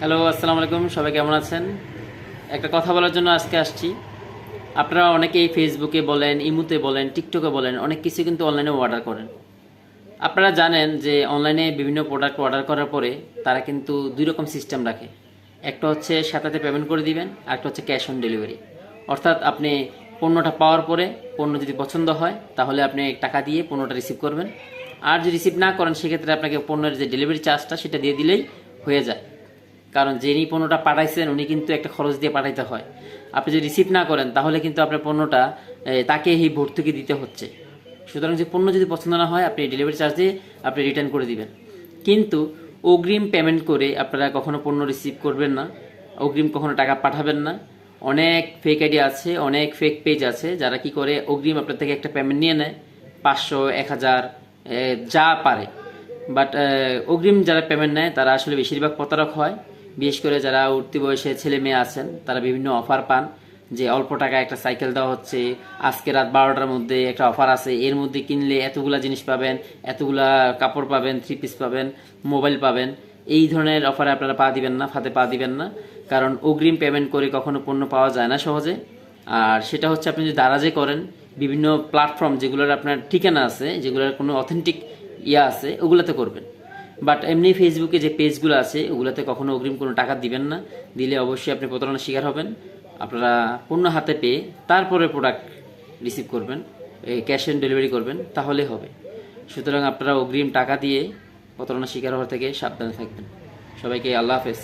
Hello, আসসালামু আলাইকুম। সবাই কেমন আছেন? একটা কথা বলার জন্য আজকে আসছি। আপনারা অনেকেই ফেসবুকে বলেন, ইমুতে বলেন, টিকটকে বলেন, অনেক কিছু কিন্তু অনলাইনে অর্ডার করেন। আপনারা জানেন যে অনলাইনে বিভিন্ন প্রোডাক্ট অর্ডার করার পরে তারা কিন্তু দুই রকম সিস্টেম রাখে। একটা হচ্ছে সাথে পেমেন্ট করে দিবেন, আর একটা হচ্ছে ক্যাশ অন ডেলিভারি। অর্থাৎ আপনি পণ্যটা পাওয়ার পরে পণ্য যদি পছন্দ হয় তাহলে আপনি টাকা দিয়ে পণ্যটা রিসিভ করবেন, আর যদি রিসিভ না করেন সেক্ষেত্রে আপনাকে পণ্যের যে ডেলিভারি চার্জটা সেটা দিয়ে দিলেই হয়ে যায়। কারণ যিনি পণ্যটা পাঠাইছেন উনি কিন্তু একটা খরচ দিয়ে পাঠাইতে হয়। আপনি যদি রিসিভ না করেন তাহলে কিন্তু আপনার পণ্যটা তাকে এই ভর্তুকি দিতে হচ্ছে। সুতরাং যে পণ্য যদি পছন্দ না হয় আপনি ডেলিভারি চার্জ দিয়ে আপনি রিটার্ন করে দিবেন। কিন্তু অগ্রিম পেমেন্ট করে আপনারা কখনো পণ্য রিসিভ করবেন না, অগ্রিম কখনো টাকা পাঠাবেন না। অনেক ফেক আইডি আছে, অনেক ফেক পেজ আছে যারা কি করে অগ্রিম আপনার থেকে একটা পেমেন্ট নিয়ে নেয়, 500, 1000, যা পারে। বাট অগ্রিম যারা পেমেন্ট নেয় তারা আসলে বেশিরভাগ প্রতারক হয়। বিশেষ করে যারা উঠতি বয়সে ছেলে মেয়ে আছেন তারা বিভিন্ন অফার পান, যে অল্প টাকায় একটা সাইকেল দেওয়া হচ্ছে, আজকে রাত 12টার মধ্যে একটা অফার আছে, এর মধ্যে কিনলে এতগুলা জিনিস পাবেন, এতগুলা কাপড় পাবেন, 3 পিস পাবেন, মোবাইল পাবেন। এই ধরনের অফারে আপনারা পা দিবেন না, ফাঁদে পা দিবেন না। কারণ অগ্রিম পেমেন্ট করে কখনো পণ্য পাওয়া যায় না সহজে। আর সেটা হচ্ছে আপনি যদি দারাজে করেন, বিভিন্ন প্ল্যাটফর্ম যেগুলোর আপনার ঠিকানা আছে, যেগুলোর কোনো অথেন্টিক ইয়া আছে, ওগুলোতে করবেন। বাট এমনি ফেসবুকে যে পেজগুলো আছে ওগুলোতে কখনো অগ্রিম কোনো টাকা দিবেন না। দিলে অবশ্যই আপনি প্রতারণার শিকার হবেন। আপনারা পণ্য হাতে পেয়ে তারপরে প্রোডাক্ট রিসিভ করবেন, ক্যাশ অন ডেলিভারি করবেন, তাহলে হবে। সুতরাং আপনারা অগ্রিম টাকা দিয়ে প্রতারণার শিকার হওয়ার থেকে সাবধানে থাকবেন। সবাইকে আল্লাহ হাফেজ।